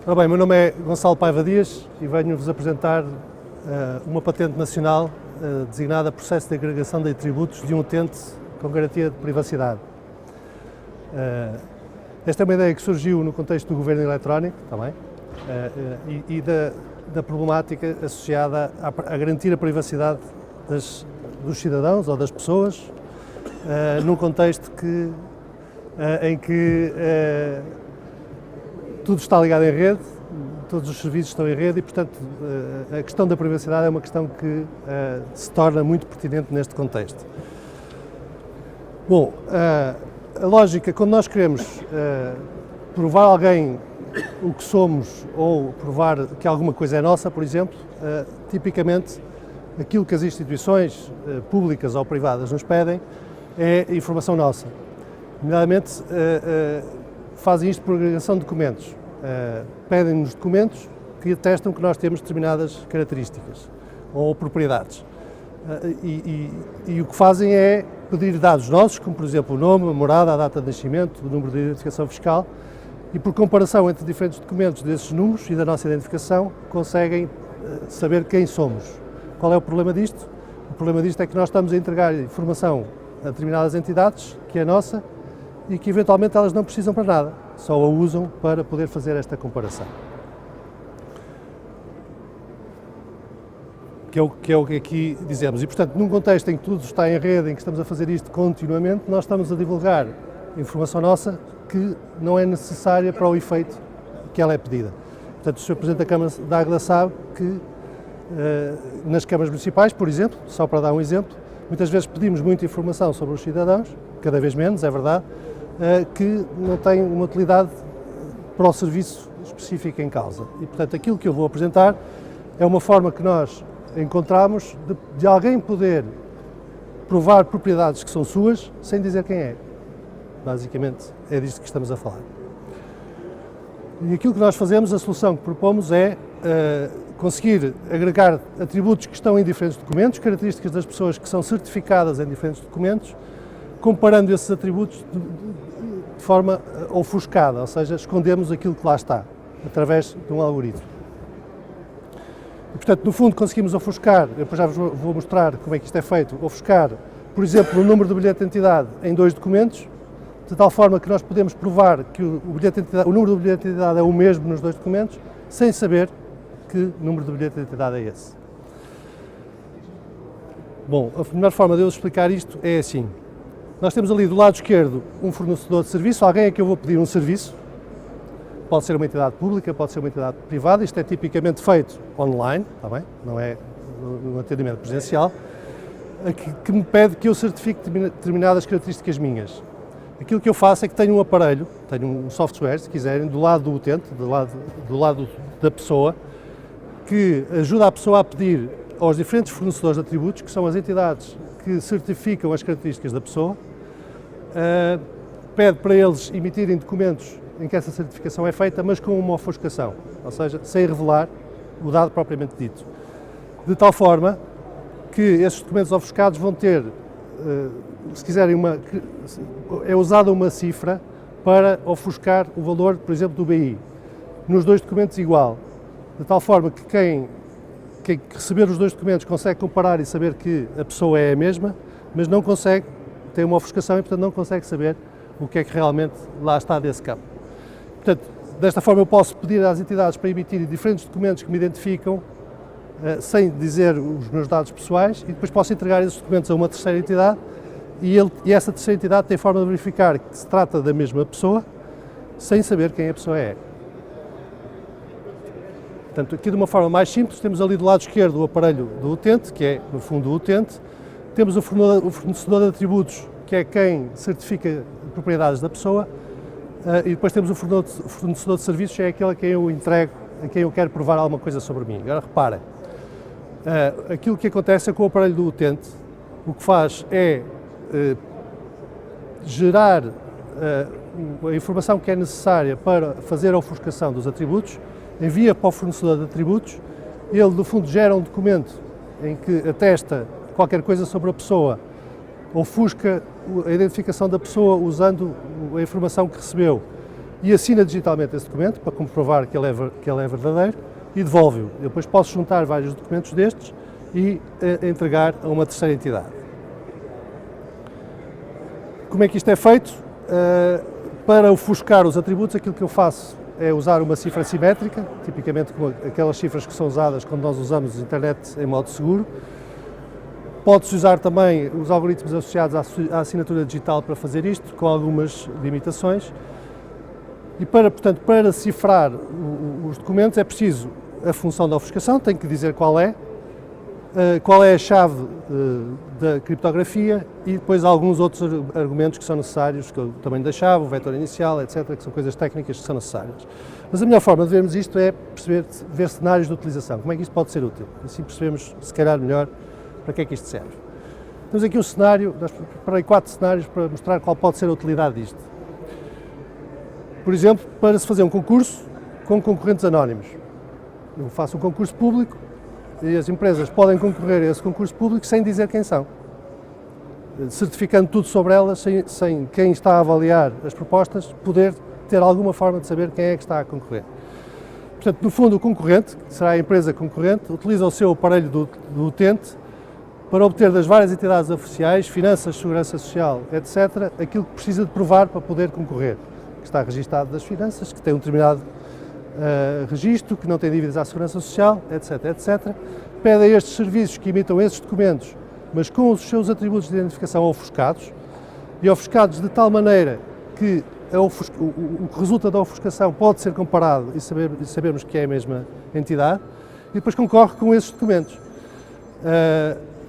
Ora bem, meu nome é Gonçalo Paiva Dias e venho-vos apresentar uma patente nacional designada Processo de Agregação de Atributos de um utente com garantia de privacidade. Esta é uma ideia que surgiu no contexto do governo eletrónico também e da problemática associada a garantir a privacidade dos cidadãos ou das pessoas num contexto em que tudo está ligado em rede, todos os serviços estão em rede e, portanto, a questão da privacidade é uma questão que se torna muito pertinente neste contexto. Bom, a lógica, quando nós queremos provar a alguém o que somos ou provar que alguma coisa é nossa, por exemplo, tipicamente aquilo que as instituições públicas ou privadas nos pedem é informação nossa. Nomeadamente, fazem isto por agregação de documentos. Pedem-nos documentos que atestam que nós temos determinadas características ou propriedades. E o que fazem é pedir dados nossos, como por exemplo o nome, a morada, a data de nascimento, o número de identificação fiscal, e por comparação entre diferentes documentos desses números e da nossa identificação, conseguem saber quem somos. Qual é o problema disto? O problema disto é que nós estamos a entregar informação a determinadas entidades, que é nossa, e que eventualmente elas não precisam para nada, só a usam para poder fazer esta comparação. Que é o que aqui dizemos. E, portanto, num contexto em que tudo está em rede, em que estamos a fazer isto continuamente, nós estamos a divulgar informação nossa que não é necessária para o efeito que ela é pedida. Portanto, o Sr. Presidente da Câmara da Águeda sabe que nas câmaras municipais, por exemplo, só para dar um exemplo, muitas vezes pedimos muita informação sobre os cidadãos, cada vez menos, é verdade, que não tem uma utilidade para o serviço específico em causa. E, portanto, aquilo que eu vou apresentar é uma forma que nós encontramos de alguém poder provar propriedades que são suas sem dizer quem é. Basicamente, é disto que estamos a falar. E aquilo que nós fazemos, a solução que propomos é conseguir agregar atributos que estão em diferentes documentos, características das pessoas que são certificadas em diferentes documentos, comparando esses atributos de forma ofuscada, ou seja, escondemos aquilo que lá está, através de um algoritmo. E, portanto, no fundo, conseguimos ofuscar, eu já vos vou mostrar como é que isto é feito, ofuscar, por exemplo, o número do bilhete de identidade em dois documentos, de tal forma que nós podemos provar que o número do bilhete de identidade é o mesmo nos dois documentos, sem saber que número do bilhete de identidade é esse. Bom, a melhor forma de eu explicar isto é assim. Nós temos ali do lado esquerdo um fornecedor de serviço, alguém a quem eu vou pedir um serviço, pode ser uma entidade pública, pode ser uma entidade privada, isto é tipicamente feito online, está bem? Não é no atendimento presencial, que me pede que eu certifique determinadas características minhas. Aquilo que eu faço é que tenho um aparelho, tenho um software, se quiserem, do lado do utente, do lado da pessoa, que ajuda a pessoa a pedir aos diferentes fornecedores de atributos, que são as entidades que certificam as características da pessoa, pede para eles emitirem documentos em que essa certificação é feita, mas com uma ofuscação, ou seja, sem revelar o dado propriamente dito. De tal forma que esses documentos ofuscados vão ter, se quiserem, é usada uma cifra para ofuscar o valor, por exemplo, do BI, nos dois documentos igual, de tal forma que quem receber os dois documentos consegue comparar e saber que a pessoa é a mesma, mas não consegue, tem uma ofuscação e, portanto, não consegue saber o que é que realmente lá está desse campo. Portanto, desta forma eu posso pedir às entidades para emitirem diferentes documentos que me identificam, sem dizer os meus dados pessoais, e depois posso entregar esses documentos a uma terceira entidade e essa terceira entidade tem forma de verificar que se trata da mesma pessoa, sem saber quem a pessoa é. Portanto, aqui de uma forma mais simples, temos ali do lado esquerdo o aparelho do utente, que é, no fundo, o utente. Temos o fornecedor de atributos, que é quem certifica propriedades da pessoa. E depois temos o fornecedor de serviços, que é aquele a quem eu entrego, a quem eu quero provar alguma coisa sobre mim. Agora, reparem, aquilo que acontece é com o aparelho do utente, o que faz é gerar a informação que é necessária para fazer a ofuscação dos atributos, envia para o fornecedor de atributos, ele, no fundo, gera um documento em que atesta qualquer coisa sobre a pessoa, ofusca a identificação da pessoa usando a informação que recebeu, e assina digitalmente esse documento para comprovar que ele é verdadeiro e devolve-o. Eu depois posso juntar vários documentos destes e entregar a uma terceira entidade. Como é que isto é feito? Para ofuscar os atributos, aquilo que eu faço é usar uma cifra simétrica, tipicamente como aquelas cifras que são usadas quando nós usamos a internet em modo seguro. Pode-se usar também os algoritmos associados à assinatura digital para fazer isto, com algumas limitações. E portanto, para cifrar os documentos é preciso a função da ofuscação, tem que dizer qual é a chave da criptografia e depois alguns outros argumentos que são necessários, que é o tamanho da chave, o vetor inicial, etc., que são coisas técnicas que são necessárias. Mas a melhor forma de vermos isto é ver cenários de utilização, como é que isto pode ser útil. Assim percebemos, se calhar, melhor para que é que isto serve. Temos aqui um cenário, preparei 4 cenários para mostrar qual pode ser a utilidade disto. Por exemplo, para se fazer um concurso com concorrentes anónimos. Eu faço um concurso público e as empresas podem concorrer a esse concurso público sem dizer quem são, certificando tudo sobre elas, sem quem está a avaliar as propostas poder ter alguma forma de saber quem é que está a concorrer. Portanto, no fundo, o concorrente, que será a empresa concorrente, utiliza o seu aparelho do utente para obter das várias entidades oficiais, finanças, segurança social, etc., aquilo que precisa de provar para poder concorrer. Que está registado das finanças, que tem um determinado registro, que não tem dívidas à segurança social, etc., etc. Pede a estes serviços que imitam esses documentos, mas com os seus atributos de identificação ofuscados, e ofuscados de tal maneira que o que resulta da ofuscação pode ser comparado e sabermos que é a mesma entidade, e depois concorre com esses documentos.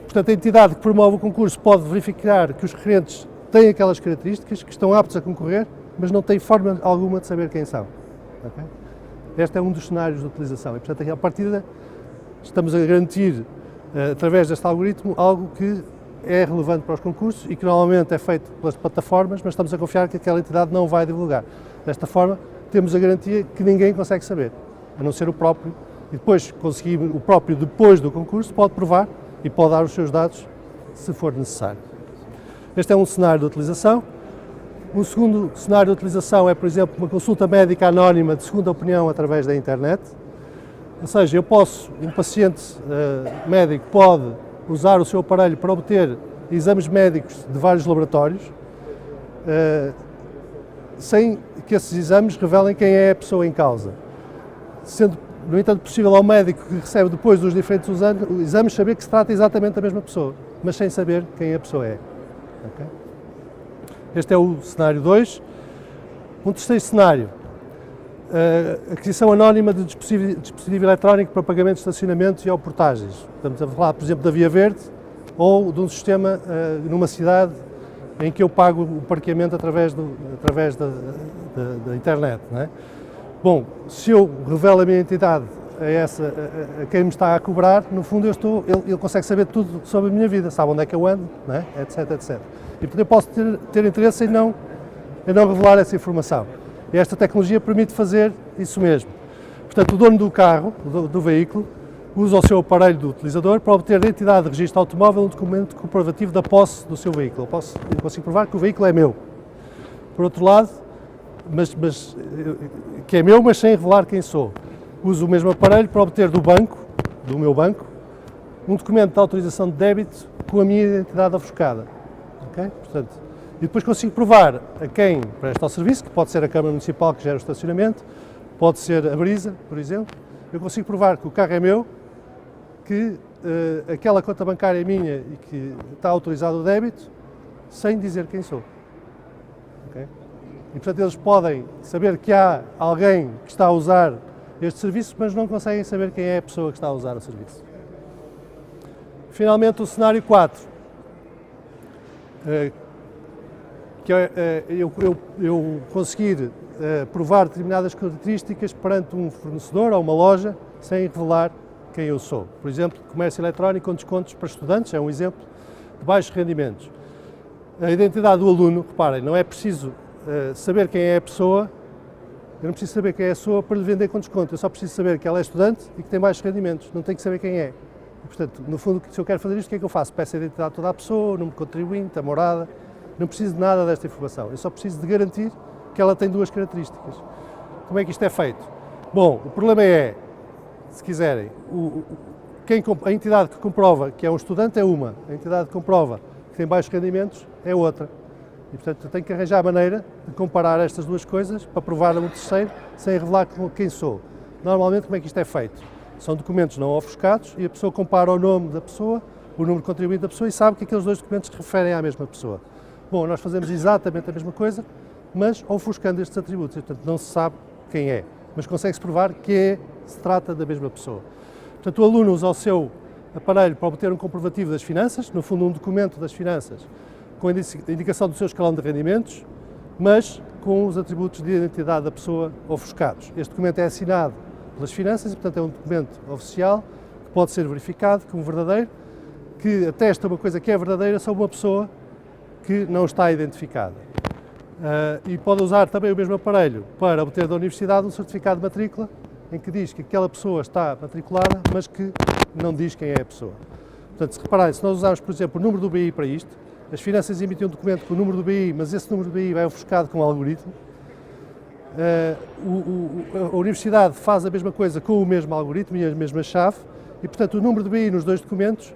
Portanto, a entidade que promove o concurso pode verificar que os requerentes têm aquelas características, que estão aptos a concorrer, mas não tem forma alguma de saber quem são. Okay? Este é um dos cenários de utilização e, portanto, à partida, estamos a garantir, através deste algoritmo, algo que é relevante para os concursos e que normalmente é feito pelas plataformas, mas estamos a confiar que aquela entidade não vai divulgar. Desta forma, temos a garantia que ninguém consegue saber, a não ser o próprio. E depois, o próprio, depois do concurso, pode provar e pode dar os seus dados, se for necessário. Este é um cenário de utilização. Um segundo cenário de utilização é, por exemplo, uma consulta médica anónima de segunda opinião através da internet. Ou seja, um paciente médico pode usar o seu aparelho para obter exames médicos de vários laboratórios, sem que esses exames revelem quem é a pessoa em causa. Sendo, no entanto, possível ao médico que recebe depois dos diferentes exames saber que se trata exatamente da mesma pessoa, mas sem saber quem a pessoa é. Okay? Este é o cenário 2. Um terceiro cenário, a aquisição anónima de dispositivo eletrónico para pagamento de estacionamentos e ou portagens. Estamos a falar, por exemplo, da Via Verde ou de um sistema numa cidade em que eu pago o parqueamento através da internet. Não é? Bom, se eu revelo a minha entidade a quem me está a cobrar, no fundo ele consegue saber tudo sobre a minha vida, sabe onde é que eu ando, não é? Etc, etc. E portanto eu posso ter interesse em não revelar essa informação. E esta tecnologia permite fazer isso mesmo. Portanto, o dono do carro, do veículo, usa o seu aparelho do utilizador para obter da entidade de registro automóvel um documento comprovativo da posse do seu veículo. Eu consigo provar que o veículo é meu. Por outro lado, que é meu, mas sem revelar quem sou. Uso o mesmo aparelho para obter do meu banco, um documento de autorização de débito com a minha identidade ofuscada. Okay? Portanto, e depois consigo provar a quem presta o serviço, que pode ser a Câmara Municipal que gera o estacionamento, pode ser a Brisa, por exemplo. Eu consigo provar que o carro é meu, que aquela conta bancária é minha e que está autorizado o débito, sem dizer quem sou. Okay? E, portanto, eles podem saber que há alguém que está a usar este serviço, mas não conseguem saber quem é a pessoa que está a usar o serviço. Finalmente, o cenário 4, que é eu conseguir provar determinadas características perante um fornecedor ou uma loja sem revelar quem eu sou. Por exemplo, comércio eletrónico com descontos para estudantes, é um exemplo de baixos rendimentos. A identidade do aluno, reparem, não é preciso saber quem é a pessoa, eu não preciso saber quem é a pessoa para lhe vender com desconto, eu só preciso saber que ela é estudante e que tem baixos rendimentos, não tenho que saber quem é. E, portanto, no fundo, se eu quero fazer isto, o que é que eu faço? Peço a identidade de toda a pessoa, o número de contribuinte, a morada, não preciso de nada desta informação, eu só preciso de garantir que ela tem duas características. Como é que isto é feito? Bom, o problema é, se quiserem, a entidade que comprova que é um estudante é uma, a entidade que comprova que tem baixos rendimentos é outra. E, portanto, tenho que arranjar a maneira de comparar estas duas coisas para provar a um terceiro sem revelar quem sou. Normalmente, como é que isto é feito? São documentos não ofuscados e a pessoa compara o nome da pessoa, o número de contribuinte da pessoa e sabe que aqueles dois documentos se referem à mesma pessoa. Bom, nós fazemos exatamente a mesma coisa, mas ofuscando estes atributos. E, portanto, não se sabe quem é, mas consegue-se provar que se trata da mesma pessoa. Portanto, o aluno usa o seu aparelho para obter um comprovativo das finanças, no fundo um documento das finanças, com a indicação do seu escalão de rendimentos, mas com os atributos de identidade da pessoa ofuscados. Este documento é assinado pelas finanças e, portanto, é um documento oficial que pode ser verificado como verdadeiro, que atesta uma coisa que é verdadeira sobre uma pessoa que não está identificada. E pode usar também o mesmo aparelho para obter da universidade um certificado de matrícula em que diz que aquela pessoa está matriculada, mas que não diz quem é a pessoa. Portanto, se repararem, se nós usarmos, por exemplo, o número do BI para isto, as finanças emitem um documento com o número do BI, mas esse número do BI vai ofuscado com um algoritmo. A universidade faz a mesma coisa com o mesmo algoritmo e a mesma chave, e, portanto, o número do BI nos dois documentos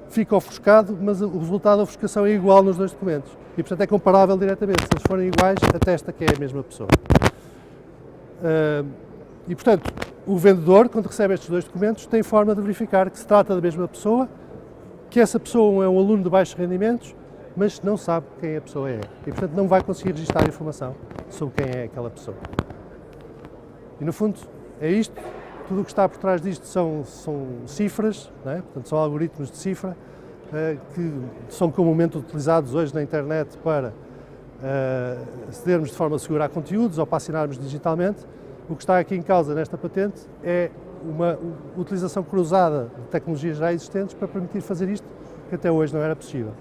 fica ofuscado, mas o resultado da ofuscação é igual nos dois documentos. E, portanto, é comparável diretamente. Se eles forem iguais, atesta que é a mesma pessoa. E, portanto, o vendedor, quando recebe estes dois documentos, tem forma de verificar que se trata da mesma pessoa, que essa pessoa é um aluno de baixos rendimentos, mas não sabe quem a pessoa é. E, portanto, não vai conseguir registrar informação sobre quem é aquela pessoa. E, no fundo, é isto. Tudo o que está por trás disto são cifras, não é? Portanto, são algoritmos de cifra que são comumente utilizados hoje na internet para acedermos de forma segura a conteúdos ou para assinarmos digitalmente. O que está aqui em causa nesta patente é uma utilização cruzada de tecnologias já existentes para permitir fazer isto, que até hoje não era possível.